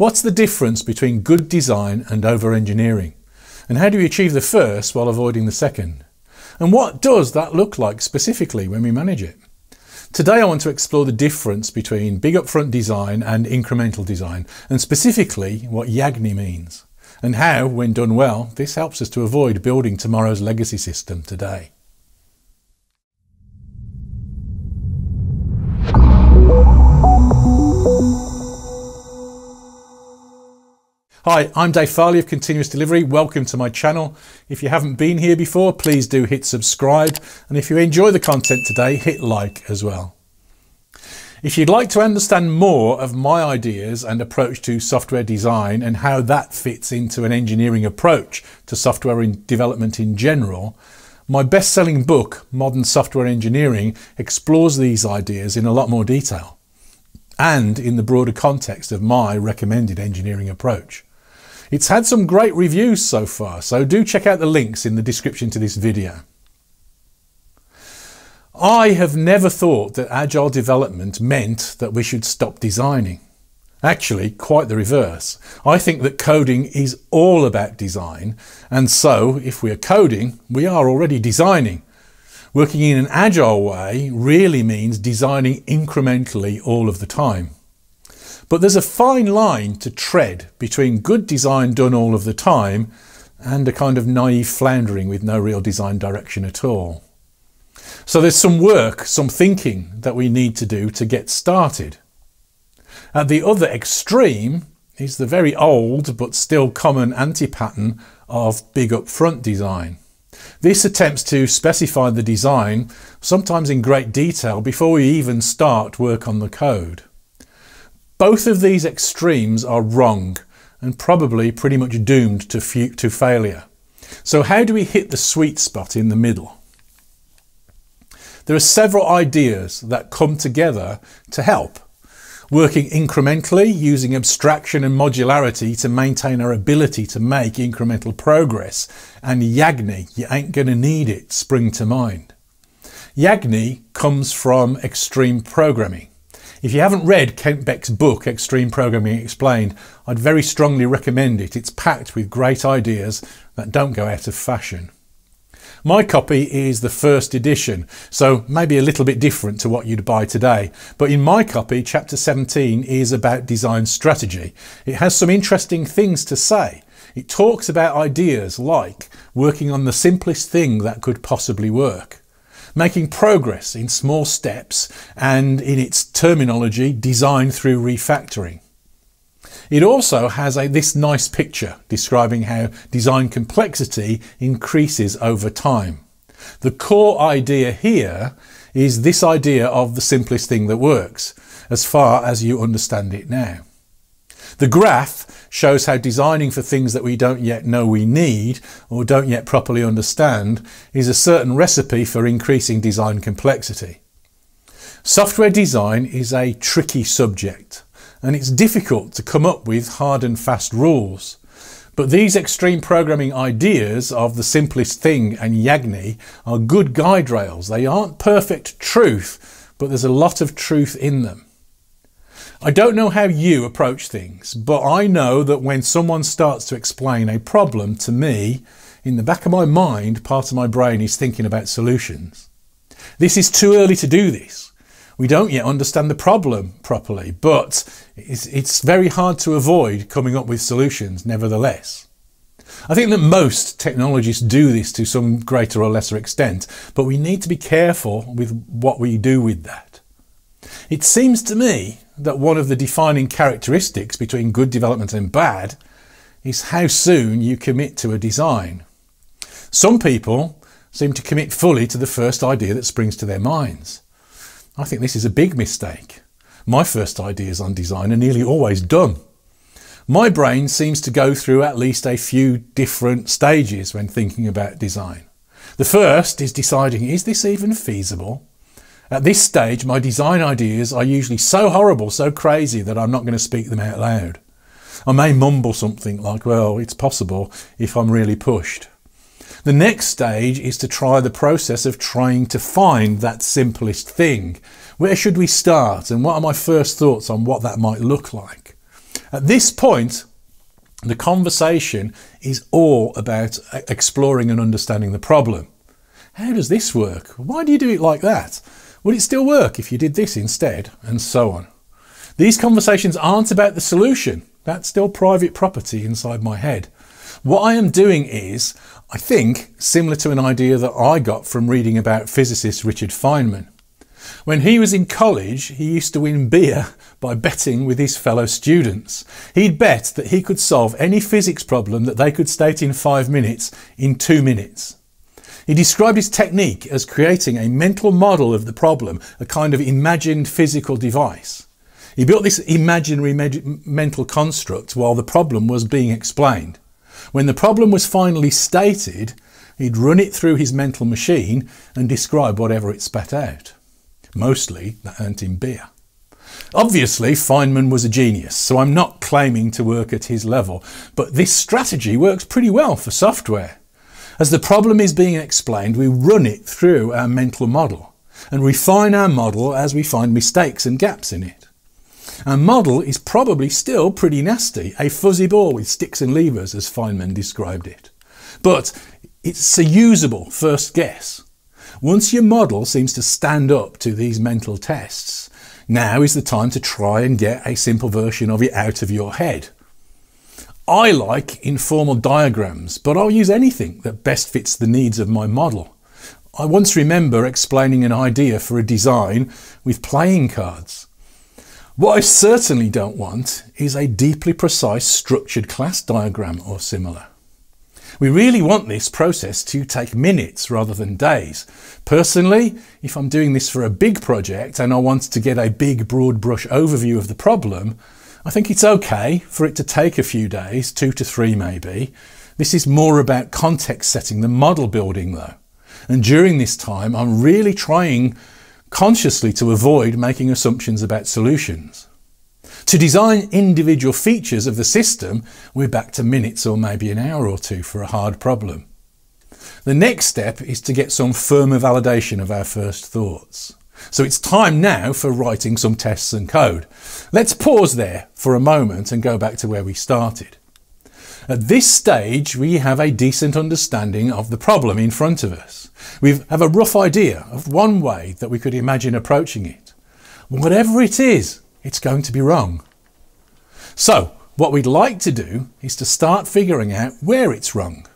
What's the difference between good design and over-engineering? And how do we achieve the first while avoiding the second? And what does that look like specifically when we manage it? Today I want to explore the difference between big upfront design and incremental design, and specifically what YAGNI means, and how, when done well, this helps us to avoid building tomorrow's legacy system today. Hi, I'm Dave Farley of Continuous Delivery. Welcome to my channel. If you haven't been here before, please do hit subscribe. And if you enjoy the content today, hit like as well. If you'd like to understand more of my ideas and approach to software design and how that fits into an engineering approach to software development in general, my best-selling book, Modern Software Engineering, explores these ideas in a lot more detail and in the broader context of my recommended engineering approach. It's had some great reviews so far, so do check out the links in the description to this video. I have never thought that agile development meant that we should stop designing. Actually, quite the reverse. I think that coding is all about design, and so if we are coding, we are already designing. Working in an agile way really means designing incrementally all of the time. But there's a fine line to tread between good design done all of the time and a kind of naive floundering with no real design direction at all. So there's some work, some thinking that we need to do to get started. At the other extreme is the very old but still common anti-pattern of big upfront design. This attempts to specify the design, sometimes in great detail, before we even start work on the code. Both of these extremes are wrong and probably pretty much doomed to failure. So how do we hit the sweet spot in the middle? There are several ideas that come together to help. Working incrementally, using abstraction and modularity to maintain our ability to make incremental progress, and YAGNI, you ain't gonna need it, spring to mind. YAGNI comes from extreme programming. If you haven't read Kent Beck's book, Extreme Programming Explained, I'd very strongly recommend it. It's packed with great ideas that don't go out of fashion. My copy is the first edition, so maybe a little bit different to what you'd buy today. But in my copy, chapter 17 is about design strategy. It has some interesting things to say. It talks about ideas like working on the simplest thing that could possibly work, making progress in small steps, and in its terminology, design through refactoring. It also has this nice picture describing how design complexity increases over time. The core idea here is this idea of the simplest thing that works, as far as you understand it now. The graph shows how designing for things that we don't yet know we need or don't yet properly understand is a certain recipe for increasing design complexity. Software design is a tricky subject, and it's difficult to come up with hard and fast rules. But these extreme programming ideas of the simplest thing and YAGNI are good guide rails. They aren't perfect truth, but there's a lot of truth in them. I don't know how you approach things, but I know that when someone starts to explain a problem to me, in the back of my mind, part of my brain is thinking about solutions. This is too early to do this. We don't yet understand the problem properly, but it's very hard to avoid coming up with solutions nevertheless. I think that most technologists do this to some greater or lesser extent, but we need to be careful with what we do with that. It seems to me that one of the defining characteristics between good development and bad is how soon you commit to a design. Some people seem to commit fully to the first idea that springs to their minds. I think this is a big mistake. My first ideas on design are nearly always dumb. My brain seems to go through at least a few different stages when thinking about design. The first is deciding, is this even feasible? At this stage, my design ideas are usually so horrible, so crazy, that I'm not going to speak them out loud. I may mumble something like, well, it's possible if I'm really pushed. The next stage is to try the process of trying to find that simplest thing. Where should we start, and what are my first thoughts on what that might look like? At this point, the conversation is all about exploring and understanding the problem. How does this work? Why do you do it like that? Would it still work if you did this instead? And so on. These conversations aren't about the solution. That's still private property inside my head. What I am doing is, I think, similar to an idea that I got from reading about physicist Richard Feynman. When he was in college, he used to win beer by betting with his fellow students. He'd bet that he could solve any physics problem that they could state in 5 minutes in 2 minutes. He described his technique as creating a mental model of the problem, a kind of imagined physical device. He built this imaginary mental construct while the problem was being explained. When the problem was finally stated, he'd run it through his mental machine and describe whatever it spat out. Mostly, that earned him beer. Obviously, Feynman was a genius, so I'm not claiming to work at his level, but this strategy works pretty well for software. As the problem is being explained, we run it through our mental model and refine our model as we find mistakes and gaps in it. Our model is probably still pretty nasty, a fuzzy ball with sticks and levers, as Feynman described it. But it's a usable first guess. Once your model seems to stand up to these mental tests, now is the time to try and get a simple version of it out of your head. I like informal diagrams, but I'll use anything that best fits the needs of my model. I once remember explaining an idea for a design with playing cards. What I certainly don't want is a deeply precise structured class diagram or similar. We really want this process to take minutes rather than days. Personally, if I'm doing this for a big project and I want to get a big broad brush overview of the problem, I think it's okay for it to take a few days, 2 to 3 maybe. This is more about context setting than model building though. And during this time, I'm really trying consciously to avoid making assumptions about solutions. To design individual features of the system, we're back to minutes or maybe an hour or 2 for a hard problem. The next step is to get some firmer validation of our first thoughts. So it's time now for writing some tests and code. Let's pause there for a moment and go back to where we started. At this stage, we have a decent understanding of the problem in front of us. We have a rough idea of one way that we could imagine approaching it. Whatever it is, it's going to be wrong. So what we'd like to do is to start figuring out where it's wrong.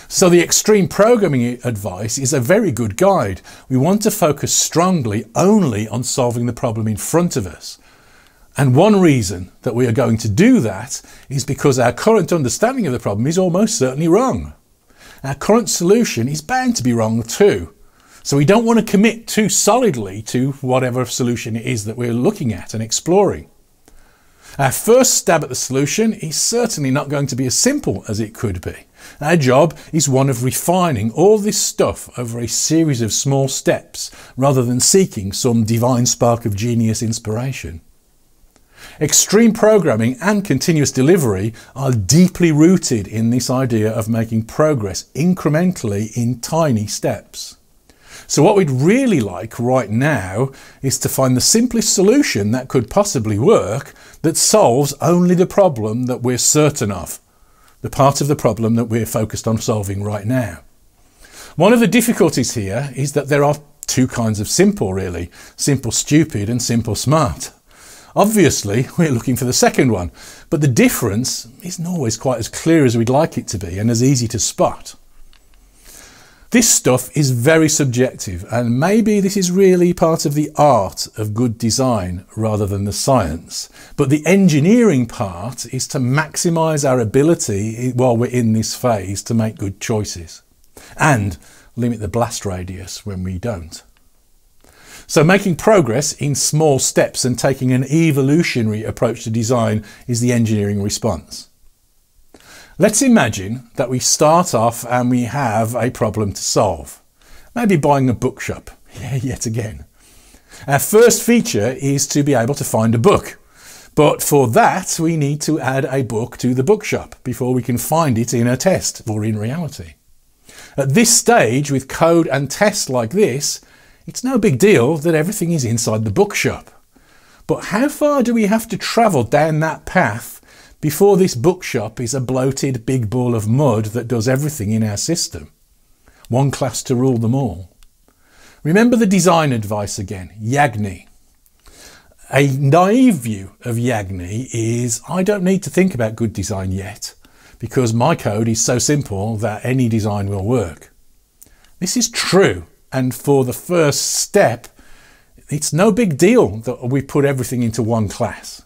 So the extreme programming advice is a very good guide. We want to focus strongly only on solving the problem in front of us. And one reason that we are going to do that is because our current understanding of the problem is almost certainly wrong. Our current solution is bound to be wrong too. So we don't want to commit too solidly to whatever solution it is that we're looking at and exploring. Our first stab at the solution is certainly not going to be as simple as it could be. Our job is one of refining all this stuff over a series of small steps rather than seeking some divine spark of genius inspiration. Extreme programming and continuous delivery are deeply rooted in this idea of making progress incrementally in tiny steps. So what we'd really like right now is to find the simplest solution that could possibly work that solves only the problem that we're certain of, the part of the problem that we're focused on solving right now. One of the difficulties here is that there are two kinds of simple really, simple stupid and simple smart. Obviously, we're looking for the second one, but the difference isn't always quite as clear as we'd like it to be and as easy to spot. This stuff is very subjective, and maybe this is really part of the art of good design rather than the science. But the engineering part is to maximise our ability while we're in this phase to make good choices and limit the blast radius when we don't. So making progress in small steps and taking an evolutionary approach to design is the engineering response. Let's imagine that we start off and we have a problem to solve. Maybe buying a bookshop, yet again. Our first feature is to be able to find a book. But for that, we need to add a book to the bookshop before we can find it in a test or in reality. At this stage, with code and tests like this, it's no big deal that everything is inside the bookshop. But how far do we have to travel down that path before this bookshop is a bloated big ball of mud that does everything in our system? One class to rule them all. Remember the design advice again, YAGNI. A naive view of YAGNI is, I don't need to think about good design yet, because my code is so simple that any design will work. This is true, and for the first step, it's no big deal that we put everything into one class.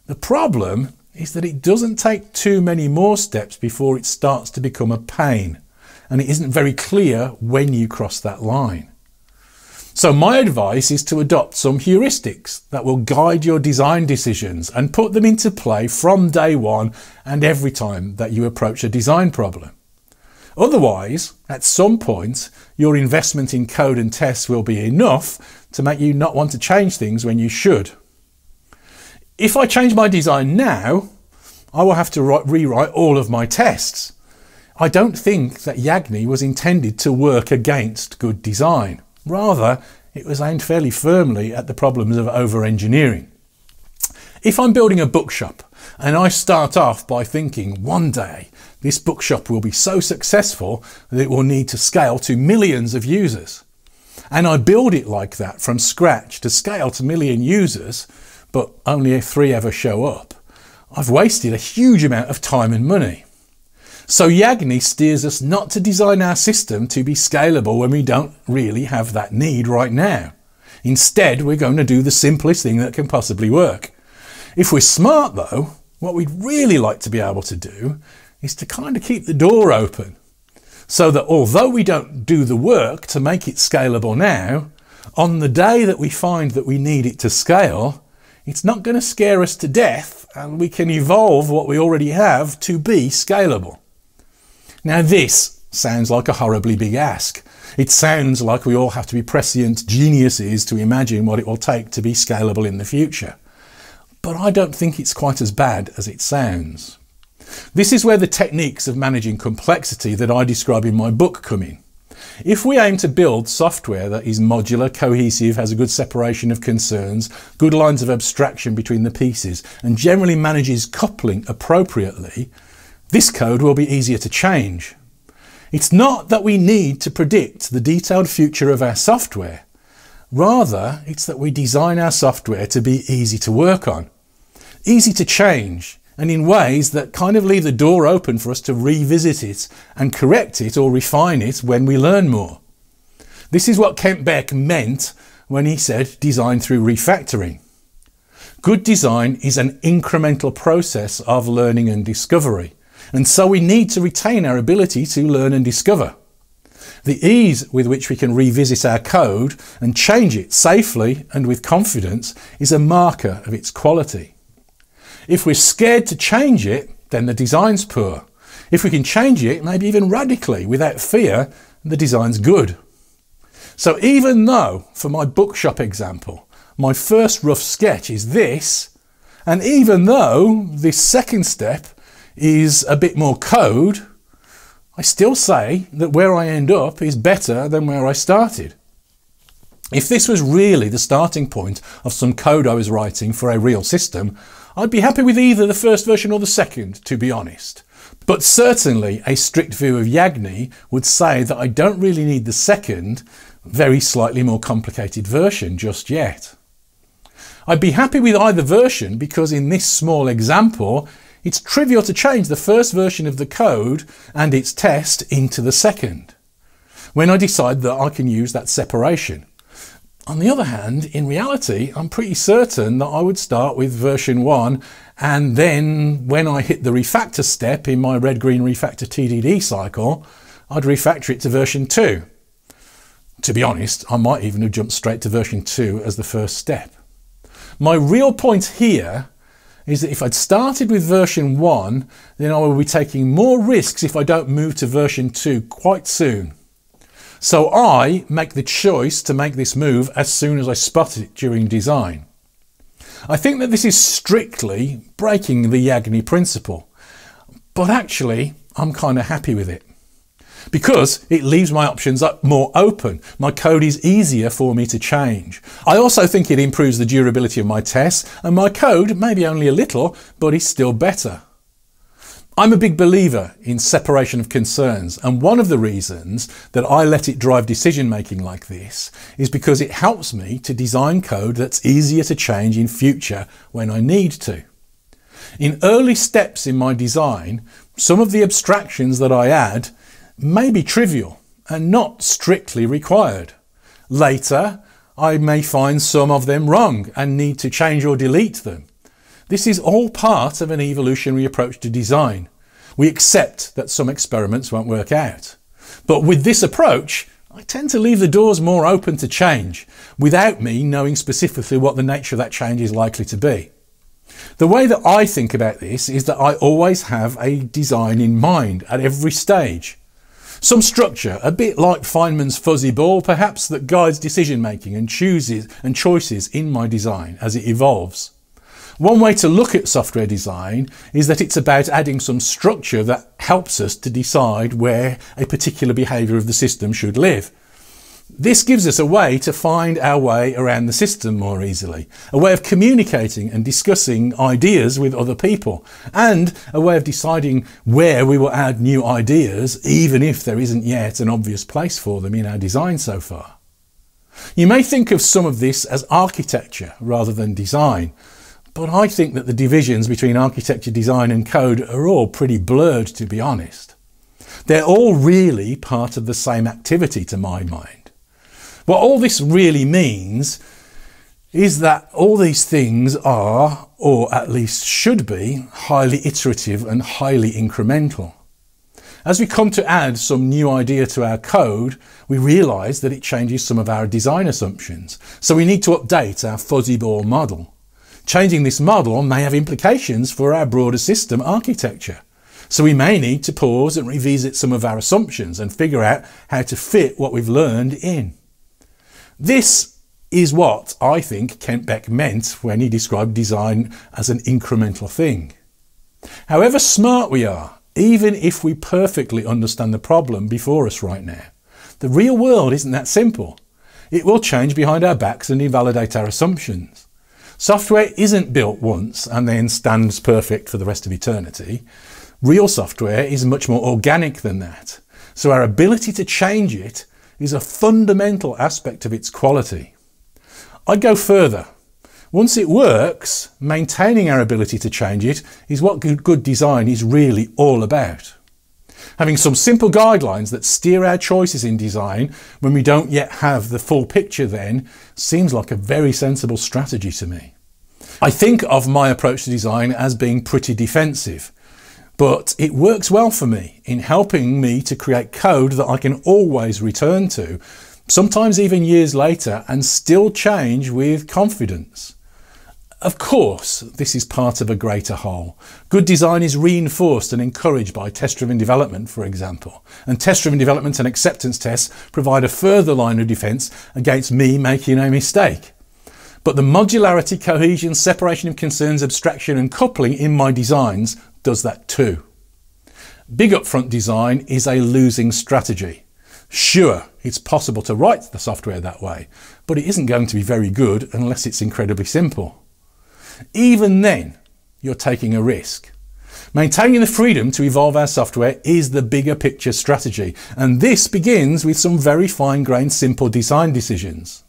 The problem is that it doesn't take too many more steps before it starts to become a pain, and it isn't very clear when you cross that line. So my advice is to adopt some heuristics that will guide your design decisions and put them into play from day one and every time that you approach a design problem. Otherwise, at some point, your investment in code and tests will be enough to make you not want to change things when you should. If I change my design now, I will have to rewrite all of my tests. I don't think that YAGNI was intended to work against good design. Rather, it was aimed fairly firmly at the problems of over-engineering. If I'm building a bookshop and I start off by thinking one day this bookshop will be so successful that it will need to scale to millions of users, and I build it like that from scratch to scale to million users, but only 3 ever show up, I've wasted a huge amount of time and money. So YAGNI steers us not to design our system to be scalable when we don't really have that need right now. Instead, we're going to do the simplest thing that can possibly work. If we're smart though, what we'd really like to be able to do is to kind of keep the door open, so that although we don't do the work to make it scalable now, on the day that we find that we need it to scale, it's not going to scare us to death, and we can evolve what we already have to be scalable. Now this sounds like a horribly big ask. It sounds like we all have to be prescient geniuses to imagine what it will take to be scalable in the future. But I don't think it's quite as bad as it sounds. This is where the techniques of managing complexity that I describe in my book come in. If we aim to build software that is modular, cohesive, has a good separation of concerns, good lines of abstraction between the pieces, and generally manages coupling appropriately, this code will be easier to change. It's not that we need to predict the detailed future of our software. Rather, it's that we design our software to be easy to work on, easy to change, and in ways that kind of leave the door open for us to revisit it and correct it or refine it when we learn more. This is what Kent Beck meant when he said design through refactoring. Good design is an incremental process of learning and discovery. And so we need to retain our ability to learn and discover. The ease with which we can revisit our code and change it safely and with confidence is a marker of its quality. If we're scared to change it, then the design's poor. If we can change it, maybe even radically, without fear, the design's good. So even though, for my bookshop example, my first rough sketch is this, and even though this second step is a bit more code, I still say that where I end up is better than where I started. If this was really the starting point of some code I was writing for a real system, I'd be happy with either the first version or the second, to be honest. But certainly a strict view of YAGNI would say that I don't really need the second, very slightly more complicated version just yet. I'd be happy with either version because in this small example, it's trivial to change the first version of the code and its test into the second, when I decide that I can use that separation. On the other hand, in reality, I'm pretty certain that I would start with version 1, and then when I hit the refactor step in my red-green refactor TDD cycle, I'd refactor it to version 2. To be honest, I might even have jumped straight to version 2 as the first step. My real point here is that if I'd started with version 1, then I will be taking more risks if I don't move to version 2 quite soon. So I make the choice to make this move as soon as I spot it during design. I think that this is strictly breaking the YAGNI principle, but actually I'm kind of happy with it. because it leaves my options more open. My code is easier for me to change. I also think it improves the durability of my tests, and my code, maybe only a little, but is still better. I'm a big believer in separation of concerns, and one of the reasons that I let it drive decision making like this is because it helps me to design code that's easier to change in future when I need to. In early steps in my design, some of the abstractions that I add may be trivial and not strictly required. Later, I may find some of them wrong and need to change or delete them. This is all part of an evolutionary approach to design. We accept that some experiments won't work out. But with this approach, I tend to leave the doors more open to change without me knowing specifically what the nature of that change is likely to be. The way that I think about this is that I always have a design in mind at every stage. Some structure, a bit like Feynman's fuzzy ball perhaps, that guides decision making and choices in my design as it evolves. One way to look at software design is that it's about adding some structure that helps us to decide where a particular behaviour of the system should live. This gives us a way to find our way around the system more easily, a way of communicating and discussing ideas with other people, and a way of deciding where we will add new ideas even if there isn't yet an obvious place for them in our design so far. You may think of some of this as architecture rather than design, but I think that the divisions between architecture, design and code are all pretty blurred, to be honest. They're all really part of the same activity to my mind. What all this really means is that all these things are, or at least should be, highly iterative and highly incremental. As we come to add some new idea to our code, we realise that it changes some of our design assumptions. So we need to update our fuzzy ball model. Changing this model may have implications for our broader system architecture. So we may need to pause and revisit some of our assumptions and figure out how to fit what we've learned in. This is what I think Kent Beck meant when he described design as an incremental thing. However smart we are, even if we perfectly understand the problem before us right now, the real world isn't that simple. It will change behind our backs and invalidate our assumptions. Software isn't built once and then stands perfect for the rest of eternity. Real software is much more organic than that. So our ability to change it is a fundamental aspect of its quality. I'd go further. Once it works, maintaining our ability to change it is what good design is really all about. Having some simple guidelines that steer our choices in design when we don't yet have the full picture then seems like a very sensible strategy to me. I think of my approach to design as being pretty defensive, but it works well for me in helping me to create code that I can always return to, sometimes even years later, and still change with confidence. Of course, this is part of a greater whole. Good design is reinforced and encouraged by test-driven development, for example, and test-driven development and acceptance tests provide a further line of defence against me making a mistake. But the modularity, cohesion, separation of concerns, abstraction and coupling in my designs does that too. Big upfront design is a losing strategy. Sure, it's possible to write the software that way, but it isn't going to be very good unless it's incredibly simple. Even then, you're taking a risk. Maintaining the freedom to evolve our software is the bigger picture strategy, and this begins with some very fine-grained simple design decisions.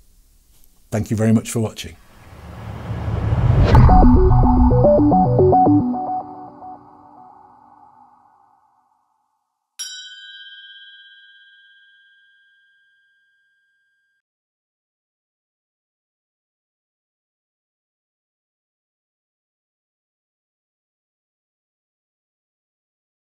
Thank you very much for watching.